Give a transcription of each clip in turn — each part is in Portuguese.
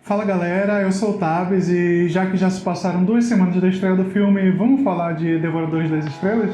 Fala galera, eu sou o Tabs e já que já se passaram 2 semanas da estreia do filme, vamos falar de Devoradores das Estrelas?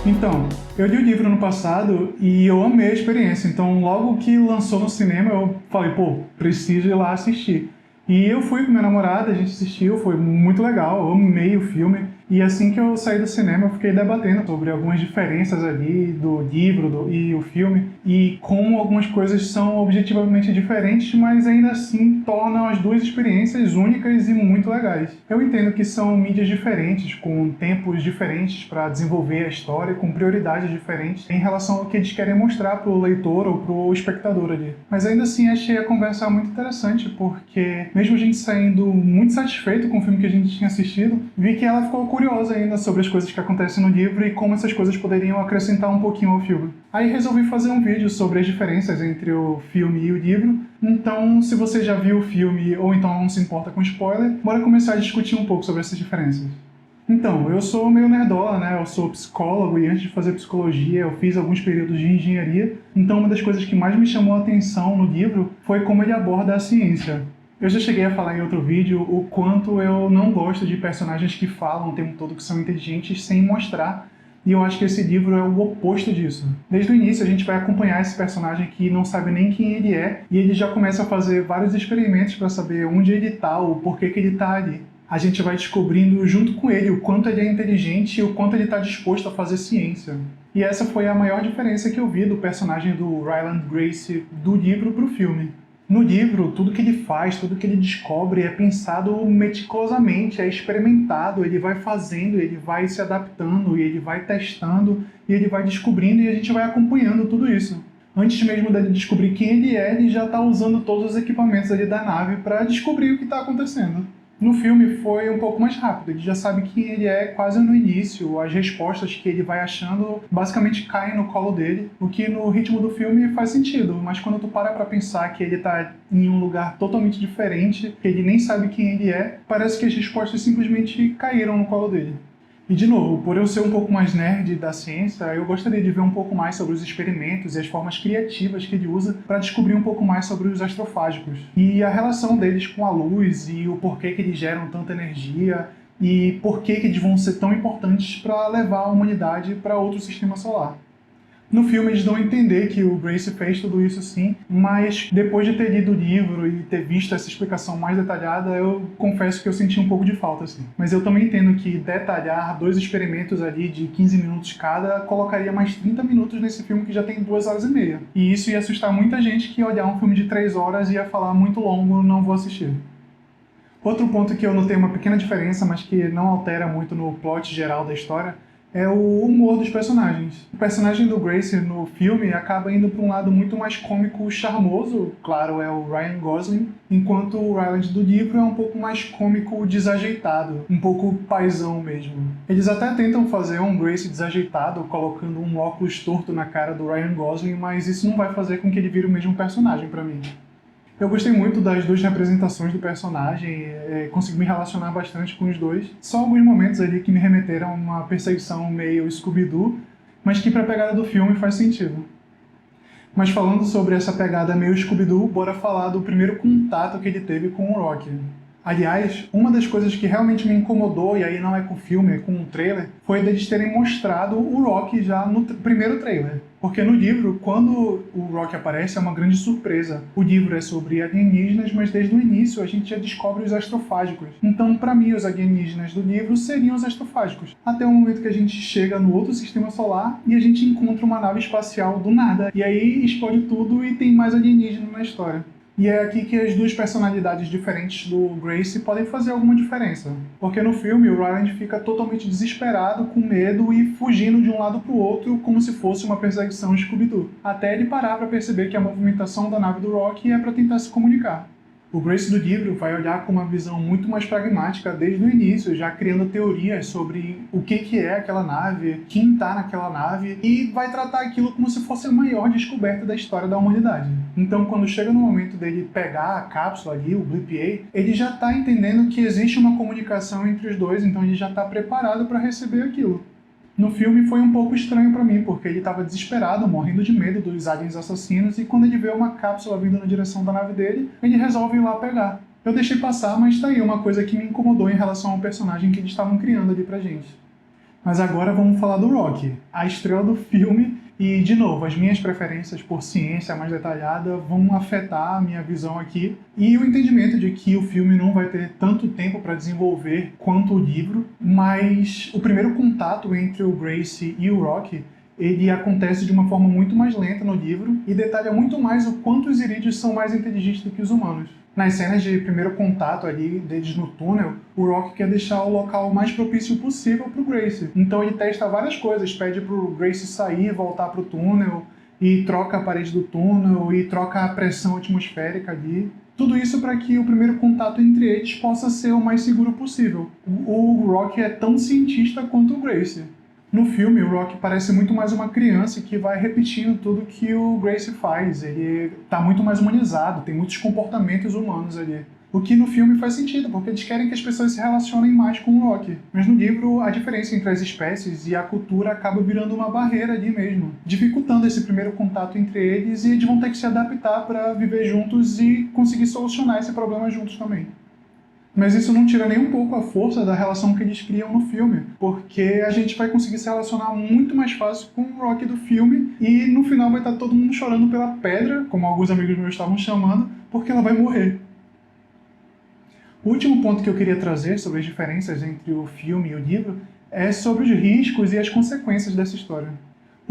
Então, eu li o livro no passado e eu amei a experiência, então logo que lançou no cinema eu falei, pô, preciso ir lá assistir. E eu fui com minha namorada, a gente assistiu, foi muito legal, eu amei o filme. E assim que eu saí do cinema, eu fiquei debatendo sobre algumas diferenças ali do livro e o filme, e como algumas coisas são objetivamente diferentes, mas ainda assim tornam as duas experiências únicas e muito legais. Eu entendo que são mídias diferentes, com tempos diferentes para desenvolver a história, com prioridades diferentes em relação ao que eles querem mostrar para o leitor ou para o espectador ali. Mas ainda assim achei a conversa muito interessante, porque mesmo a gente saindo muito satisfeito com o filme que a gente tinha assistido, vi que ela ficou curiosa ainda sobre as coisas que acontecem no livro e como essas coisas poderiam acrescentar um pouquinho ao filme. Aí resolvi fazer um vídeo sobre as diferenças entre o filme e o livro. Então, se você já viu o filme ou então não se importa com spoiler, bora começar a discutir um pouco sobre essas diferenças. Então, eu sou meio nerdola, né? Eu sou psicólogo e antes de fazer psicologia eu fiz alguns períodos de engenharia. Então, uma das coisas que mais me chamou a atenção no livro foi como ele aborda a ciência. Eu já cheguei a falar em outro vídeo o quanto eu não gosto de personagens que falam o tempo todo que são inteligentes sem mostrar, e eu acho que esse livro é o oposto disso. Desde o início a gente vai acompanhar esse personagem que não sabe nem quem ele é, e ele já começa a fazer vários experimentos para saber onde ele está ou por que ele está ali. A gente vai descobrindo junto com ele o quanto ele é inteligente e o quanto ele está disposto a fazer ciência. E essa foi a maior diferença que eu vi do personagem do Ryland Grace do livro para o filme. No livro, tudo que ele faz, tudo que ele descobre é pensado meticulosamente, é experimentado, ele vai fazendo, ele vai se adaptando, e ele vai testando, e ele vai descobrindo, e a gente vai acompanhando tudo isso. Antes mesmo dele descobrir quem ele já está usando todos os equipamentos ali da nave para descobrir o que está acontecendo. No filme foi um pouco mais rápido, ele já sabe quem ele é quase no início, as respostas que ele vai achando basicamente caem no colo dele, o que no ritmo do filme faz sentido, mas quando tu para pra pensar que ele tá em um lugar totalmente diferente, que ele nem sabe quem ele é, parece que as respostas simplesmente caíram no colo dele. E de novo, por eu ser um pouco mais nerd da ciência, eu gostaria de ver um pouco mais sobre os experimentos e as formas criativas que ele usa para descobrir um pouco mais sobre os astrofágicos. E a relação deles com a luz e o porquê que eles geram tanta energia e por que eles vão ser tão importantes para levar a humanidade para outro sistema solar. No filme eles dão a entender que o Grace fez tudo isso sim, mas depois de ter lido o livro e ter visto essa explicação mais detalhada, eu confesso que eu senti um pouco de falta, assim. Mas eu também entendo que detalhar 2 experimentos ali de 15 minutos cada colocaria mais 30 minutos nesse filme que já tem 2 horas e meia. E isso ia assustar muita gente que ia olhar um filme de 3 horas e ia falar muito longo, não vou assistir. Outro ponto que eu notei uma pequena diferença, mas que não altera muito no plot geral da história, é o humor dos personagens. O personagem do Grace no filme acaba indo para um lado muito mais cômico charmoso, claro, é o Ryan Gosling, enquanto o Ryland do livro é um pouco mais cômico desajeitado, um pouco paizão mesmo. Eles até tentam fazer um Grace desajeitado, colocando um óculos torto na cara do Ryan Gosling, mas isso não vai fazer com que ele vire o mesmo personagem para mim. Eu gostei muito das 2 representações do personagem, consegui me relacionar bastante com os dois. Só alguns momentos ali que me remeteram a uma perseguição meio Scooby-Doo, mas que para a pegada do filme faz sentido. Mas falando sobre essa pegada meio Scooby-Doo, bora falar do primeiro contato que ele teve com o Rocky. Aliás, uma das coisas que realmente me incomodou, e aí não é com o filme, é com o trailer, foi deles terem mostrado o Rocky já no primeiro trailer. Porque no livro, quando o Rocky aparece, é uma grande surpresa. O livro é sobre alienígenas, mas desde o início a gente já descobre os astrofágicos. Então, para mim, os alienígenas do livro seriam os astrofágicos. Até o momento que a gente chega no outro sistema solar e a gente encontra uma nave espacial do nada. E aí explode tudo e tem mais alienígena na história. E é aqui que as 2 personalidades diferentes do Grace podem fazer alguma diferença. Porque no filme o Ryland fica totalmente desesperado, com medo e fugindo de um lado para o outro como se fosse uma perseguição Scooby-Doo. Até ele parar para perceber que a movimentação da nave do Rocky é para tentar se comunicar. O Grace do livro vai olhar com uma visão muito mais pragmática desde o início, já criando teorias sobre o que é aquela nave, quem está naquela nave, e vai tratar aquilo como se fosse a maior descoberta da história da humanidade. Então, quando chega no momento dele pegar a cápsula ali, o Blip-A, ele já está entendendo que existe uma comunicação entre os dois, então ele já está preparado para receber aquilo. No filme foi um pouco estranho pra mim, porque ele estava desesperado, morrendo de medo dos aliens assassinos, e quando ele vê uma cápsula vindo na direção da nave dele, ele resolve ir lá pegar. Eu deixei passar, mas tá aí uma coisa que me incomodou em relação ao personagem que eles estavam criando ali pra gente. Mas agora vamos falar do Rocky, a estrela do filme, e de novo, as minhas preferências por ciência mais detalhada vão afetar a minha visão aqui e o entendimento de que o filme não vai ter tanto tempo para desenvolver quanto o livro, mas o primeiro contato entre o Gracie e o Rocky ele acontece de uma forma muito mais lenta no livro e detalha muito mais o quanto os irídeos são mais inteligentes do que os humanos. Nas cenas de primeiro contato ali, deles no túnel, o Rocky quer deixar o local o mais propício possível pro Gracie. Então ele testa várias coisas, pede pro Gracie sair, voltar pro túnel, e troca a parede do túnel, e troca a pressão atmosférica ali. Tudo isso para que o primeiro contato entre eles possa ser o mais seguro possível. O Rocky é tão cientista quanto o Gracie. No filme, o Rocky parece muito mais uma criança que vai repetindo tudo que o Gracie faz. Ele tá muito mais humanizado, tem muitos comportamentos humanos ali. O que no filme faz sentido, porque eles querem que as pessoas se relacionem mais com o Rocky. Mas no livro, a diferença entre as espécies e a cultura acaba virando uma barreira ali mesmo, dificultando esse primeiro contato entre eles e eles vão ter que se adaptar para viver juntos e conseguir solucionar esse problema juntos também. Mas isso não tira nem um pouco a força da relação que eles criam no filme, porque a gente vai conseguir se relacionar muito mais fácil com o Rocky do filme e no final vai estar todo mundo chorando pela pedra, como alguns amigos meus estavam chamando, porque ela vai morrer. O último ponto que eu queria trazer sobre as diferenças entre o filme e o livro é sobre os riscos e as consequências dessa história.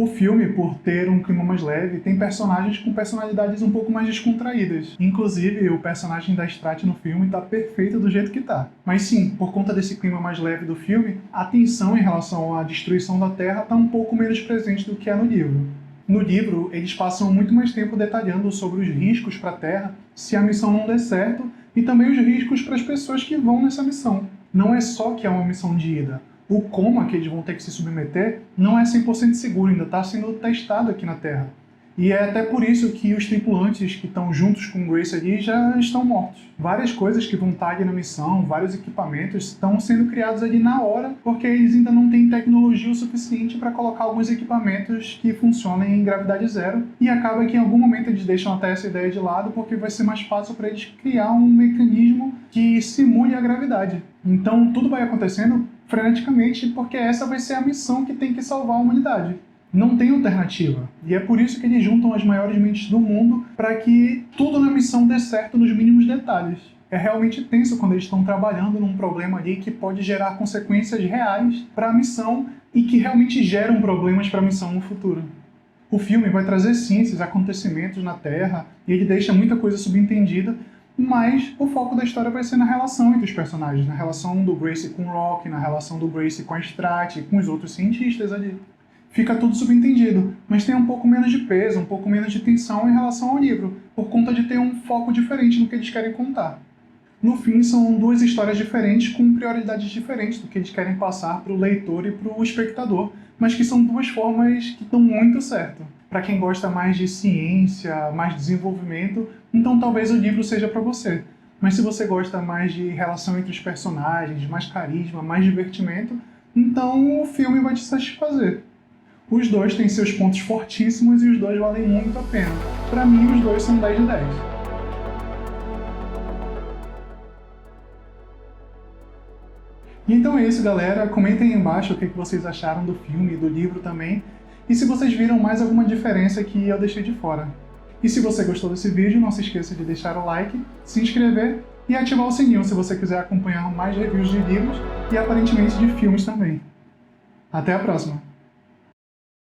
O filme, por ter um clima mais leve, tem personagens com personalidades um pouco mais descontraídas. Inclusive, o personagem da Strat no filme tá perfeito do jeito que tá. Mas sim, por conta desse clima mais leve do filme, a tensão em relação à destruição da Terra tá um pouco menos presente do que é no livro. No livro, eles passam muito mais tempo detalhando sobre os riscos para a Terra se a missão não der certo e também os riscos para as pessoas que vão nessa missão. Não é só que é uma missão de ida. O coma que eles vão ter que se submeter não é 100% seguro, ainda está sendo testado aqui na Terra. E é até por isso que os tripulantes que estão juntos com o Gracie ali já estão mortos. Várias coisas que vão estar ali na missão, vários equipamentos, estão sendo criados ali na hora, porque eles ainda não têm tecnologia o suficiente para colocar alguns equipamentos que funcionem em gravidade zero. E acaba que em algum momento eles deixam até essa ideia de lado, porque vai ser mais fácil para eles criar um mecanismo que simule a gravidade. Então tudo vai acontecendo freneticamente, porque essa vai ser a missão que tem que salvar a humanidade. Não tem alternativa. E é por isso que eles juntam as maiores mentes do mundo para que tudo na missão dê certo nos mínimos detalhes. É realmente tenso quando eles estão trabalhando num problema ali que pode gerar consequências reais para a missão e que realmente geram problemas para a missão no futuro. O filme vai trazer sim esses acontecimentos na Terra e ele deixa muita coisa subentendida, mas o foco da história vai ser na relação entre os personagens, na relação do Gracie com o Rocky, na relação do Gracie com a Strat e com os outros cientistas ali. Fica tudo subentendido, mas tem um pouco menos de peso, um pouco menos de tensão em relação ao livro, por conta de ter um foco diferente no que eles querem contar. No fim, são duas histórias diferentes com prioridades diferentes do que eles querem passar para o leitor e para o espectador, mas que são duas formas que dão muito certo. Para quem gosta mais de ciência, mais desenvolvimento, então talvez o livro seja para você. Mas se você gosta mais de relação entre os personagens, mais carisma, mais divertimento, então o filme vai te satisfazer. Os dois têm seus pontos fortíssimos e os dois valem muito a pena. Pra mim, os dois são 10 de 10. E então é isso, galera. Comentem aí embaixo o que vocês acharam do filme e do livro também. E se vocês viram mais alguma diferença que eu deixei de fora. E se você gostou desse vídeo, não se esqueça de deixar o like, se inscrever e ativar o sininho se você quiser acompanhar mais reviews de livros e aparentemente de filmes também. Até a próxima!